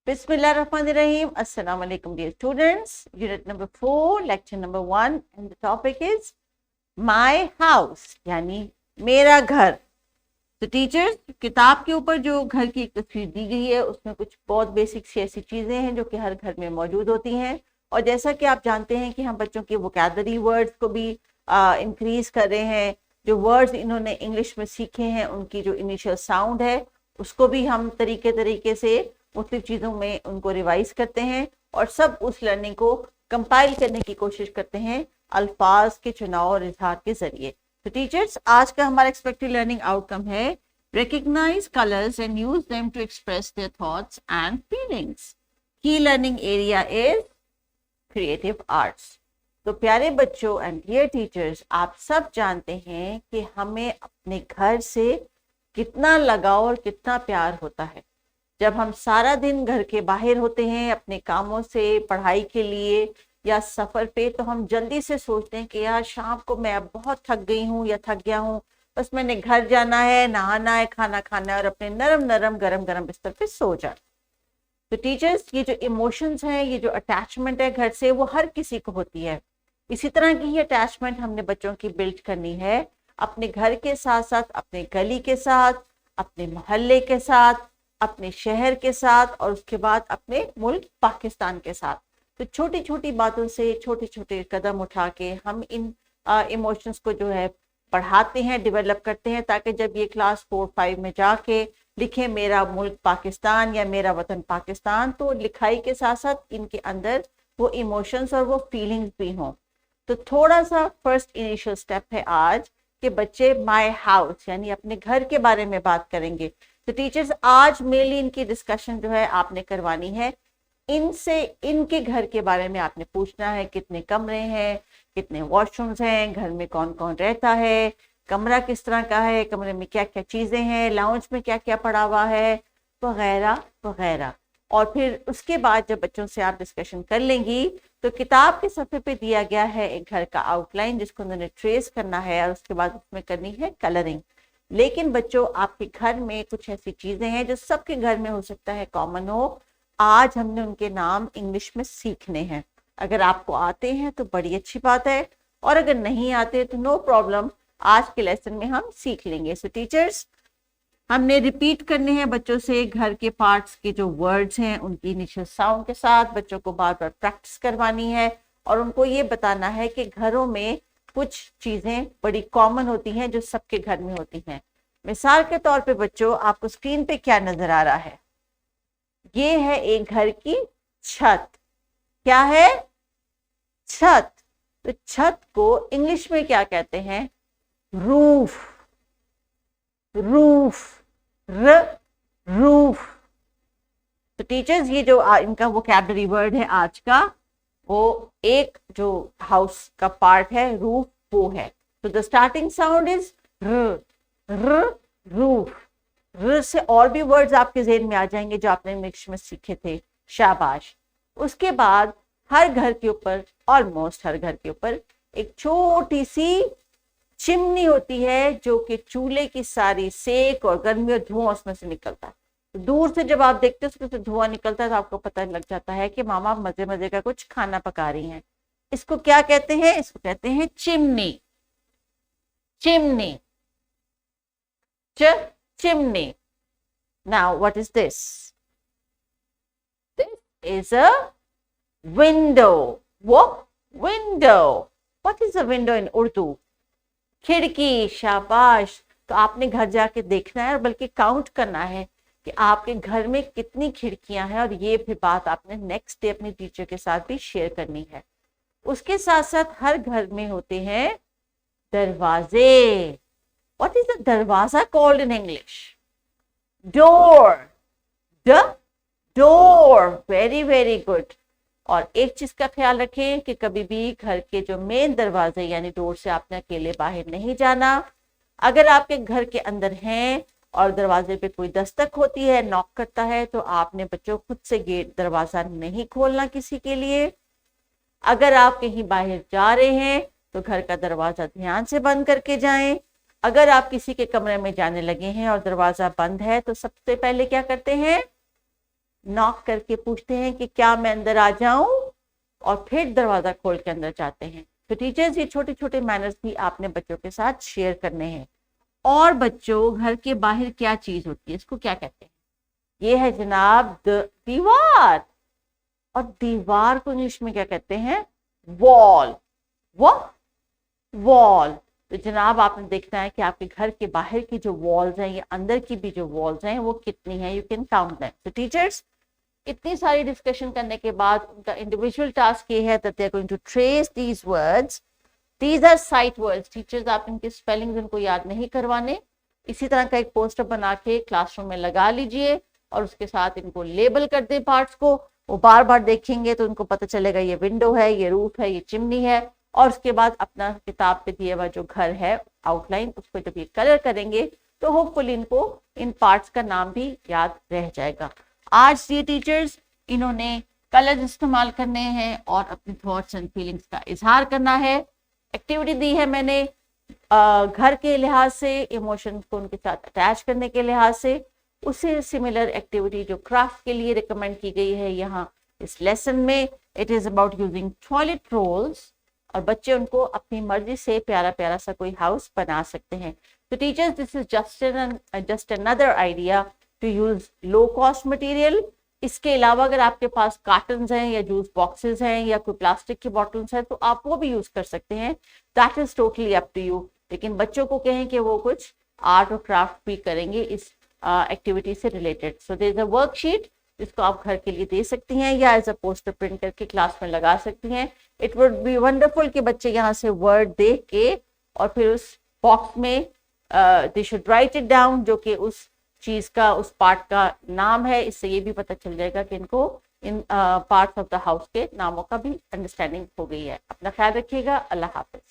Bismillahirrahmanirrahim. Assalamu alaikum dear students. Unit number 4, lecture number 1 and the topic is my house यानी मेरा घर. तो teachers किताब के ऊपर जो घर की एक तस्वीर दी गई है उसमें कुछ बहुत बेसिक सी ऐसी चीज़ें हैं जो कि हर घर में मौजूद होती हैं. और जैसा कि आप जानते हैं कि हम बच्चों की वोकैबुलरी वर्ड्स को भी इंक्रीज कर रहे हैं. जो वर्ड्स इन्होंने इंग्लिश में सीखे हैं उनकी जो इनिशियल साउंड है उसको भी हम तरीके से मुख्तलिफ चीज़ों में उनको रिवाइज करते हैं और सब उस लर्निंग को कंपाइल करने की कोशिश करते हैं अल्फाज के चुनाव और इजहार के जरिए. तो टीचर्स आज का हमारा एक्सपेक्टेड लर्निंग आउटकम है recognise colours and use them to express their thoughts and feelings. Key learning area is creative arts. तो प्यारे बच्चों एंड डियर टीचर्स, आप सब जानते हैं कि हमें अपने घर से कितना लगाव और कितना प्यार होता है. जब हम सारा दिन घर के बाहर होते हैं अपने कामों से, पढ़ाई के लिए या सफ़र पे, तो हम जल्दी से सोचते हैं कि यार शाम को मैं अब बहुत थक गई हूँ या थक गया हूँ, बस मैंने घर जाना है, नहाना है, खाना खाना है और अपने नरम नरम गरम गरम बिस्तर पे सो जाए. तो टीचर्स ये जो इमोशंस हैं, ये जो अटैचमेंट है घर से, वो हर किसी को होती है. इसी तरह की ही अटैचमेंट हमने बच्चों की बिल्ड करनी है अपने घर के साथ साथ, अपने गली के साथ, अपने मोहल्ले के साथ, अपने शहर के साथ और उसके बाद अपने मुल्क पाकिस्तान के साथ. तो छोटी छोटी बातों से छोटे छोटे कदम उठा के हम इन इमोशंस को जो है पढ़ाते हैं, डेवलप करते हैं, ताकि जब ये क्लास 4-5 में जाके लिखें मेरा मुल्क पाकिस्तान या मेरा वतन पाकिस्तान, तो लिखाई के साथ साथ इनके अंदर वो इमोशंस और वो फीलिंग्स भी हों. तो थोड़ा सा फर्स्ट इनिशियल स्टेप है आज कि बच्चे माय हाउस यानी अपने घर के बारे में बात करेंगे. तो टीचर्स आज मेनली इनकी डिस्कशन जो है आपने करवानी है. इनसे इनके घर के बारे में आपने पूछना है कितने कमरे हैं, कितने वॉशरूम्स हैं, घर में कौन कौन रहता है, कमरा किस तरह का है, कमरे में क्या क्या चीज़ें हैं, लाउंज में क्या क्या पड़ा हुआ है, वगैरह वगैरह. और फिर उसके बाद जब बच्चों से आप डिस्कशन कर लेंगी तो किताब के सफ़े पे दिया गया है एक घर का आउटलाइन जिसको उन्होंने ट्रेस करना है और उसके बाद उसमें करनी है कलरिंग. लेकिन बच्चों आपके घर में कुछ ऐसी चीज़ें हैं जो सबके घर में हो सकता है कॉमन हो. आज हमने उनके नाम इंग्लिश में सीखने हैं. अगर आपको आते हैं तो बड़ी अच्छी बात है और अगर नहीं आते तो नो प्रॉब्लम, आज के लेसन में हम सीख लेंगे. सो टीचर्स हमने रिपीट करने हैं बच्चों से घर के पार्ट्स के जो वर्ड्स हैं उनकी इनिशियल साउंड के साथ. बच्चों को बार बार प्रैक्टिस करवानी है और उनको ये बताना है कि घरों में कुछ चीज़ें बड़ी कॉमन होती हैं जो सबके घर में होती हैं. मिसाल के तौर पे बच्चों आपको स्क्रीन पे क्या नजर आ रहा है? ये है एक घर की छत. क्या है? छत. तो छत को इंग्लिश में क्या कहते हैं? रूफ. रूफ. रूफ. तो टीचर्स ये जो इनका वोकैबुलरी वर्ड है आज का, वो एक जो हाउस का पार्ट है रूफ वो है. तो द स्टार्टिंग साउंड इज र. रूफ. र से और भी वर्ड्स आपके ज़हन में आ जाएंगे जो आपने इंग्लिश में सीखे थे. शाबाश. उसके बाद हर घर के ऊपर, ऑलमोस्ट हर घर के ऊपर एक छोटी सी चिमनी होती है जो कि चूल्हे की सारी सेक और गर्मी और धुआं उसमें से निकलता है. तो दूर से जब आप देखते हैं उसमें से धुआं निकलता है तो आपको पता लग जाता है कि मामा मजे मजे का कुछ खाना पका रही हैं. इसको क्या कहते हैं? इसको कहते हैं chimney. Chimney. Chimney. Now what is this? This is a window. What? Window. What is a window in Urdu? खिड़की. शाबाश. तो आपने घर जाके देखना है और बल्कि काउंट करना है कि आपके घर में कितनी खिड़कियां हैं और ये फिर बात आपने नेक्स्ट डे अपने टीचर के साथ भी शेयर करनी है. उसके साथ साथ हर घर में होते हैं दरवाजे. What is a दरवाजा called in English? Door. Door. Very very good. और एक चीज का ख्याल रखें कि कभी भी घर के जो मेन दरवाजे यानी डोर से आपने अकेले बाहर नहीं जाना. अगर आपके घर के अंदर हैं और दरवाजे पे कोई दस्तक होती है, नॉक करता है, तो आपने बच्चों खुद से गेट दरवाजा नहीं खोलना किसी के लिए. अगर आप कहीं बाहर जा रहे हैं तो घर का दरवाजा ध्यान से बंद करके जाएं. अगर आप किसी के कमरे में जाने लगे हैं और दरवाजा बंद है तो सबसे पहले क्या करते हैं? नॉक करके पूछते हैं कि क्या मैं अंदर आ जाऊं, और फिर दरवाजा खोल के अंदर जाते हैं। तो टीचर्स, ये छोटे छोटे मैनर्स भी आपने बच्चों के साथ शेयर करने हैं। और बच्चों, घर के बाहर क्या चीज होती है, इसको क्या कहते हैं? ये है जनाब दीवार। और दीवार को इंग्लिश में क्या कहते हैं? वॉल। वॉल। तो जनाब आपने देखना है कि आपके घर के बाहर की जो वॉल्स हैं या अंदर की भी जो वॉल्स हैं वो कितनी हैं। You can count them. तो टीचर्स, इतनी सारी डिस्कशन करने के बाद उनका इंडिविजुअल टास्क ये है that they are going to trace these words. These are sight words. Teachers, आप इनके स्पेलिंग्स उनको याद नहीं करवाने। इसी तरह का एक पोस्टर बना के क्लासरूम में लगा लीजिए और उसके साथ इनको लेबल कर दे पार्ट्स को। वो बार बार देखेंगे तो उनको पता चलेगा ये विंडो है, ये रूफ है, ये चिमनी है। और उसके बाद अपना किताब पे दिया हुआ जो घर है आउटलाइन, उसको जब ये कलर करेंगे तो होपफुली इनको इन पार्ट्स का नाम भी याद रह जाएगा। आज ये टीचर्स, इन्होंने कलर इस्तेमाल करने हैं और अपने थॉट्स एंड फीलिंग्स का इजहार करना है। एक्टिविटी दी है मैंने घर के लिहाज से, इमोशंस को उनके साथ अटैच करने के लिहाज से। उसे सिमिलर एक्टिविटी जो क्राफ्ट के लिए रिकमेंड की गई है यहाँ इस लेसन में, it is about using toilet rolls. और बच्चे उनको अपनी मर्जी से प्यारा प्यारा सा कोई हाउस बना सकते हैं। तो teachers, this is just another idea to use low cost material. इसके अलावा अगर आपके पास कार्टन्स हैं या जूस बॉक्सेस हैं या कोई प्लास्टिक की बॉटल्स हैं तो आप वो भी यूज कर सकते हैं। That is totally up to you. लेकिन बच्चों को कहें कि वो कुछ आर्ट और क्राफ्ट भी करेंगे इस एक्टिविटी से related. So there is a worksheet जिसको आप घर के लिए दे सकती हैं या एज अ पोस्टर प्रिंट करके क्लास में लगा सकती हैं। इट वुड बी वंडरफुल कि बच्चे यहाँ से वर्ड देख के और फिर उस बॉक्स में they should write it down, जो कि उस चीज का, उस पार्ट का नाम है। इससे ये भी पता चल जाएगा कि इनको इन पार्ट्स ऑफ द हाउस के नामों का भी अंडरस्टैंडिंग हो गई है। अपना ख्याल रखिएगा। अल्लाह हाफिज।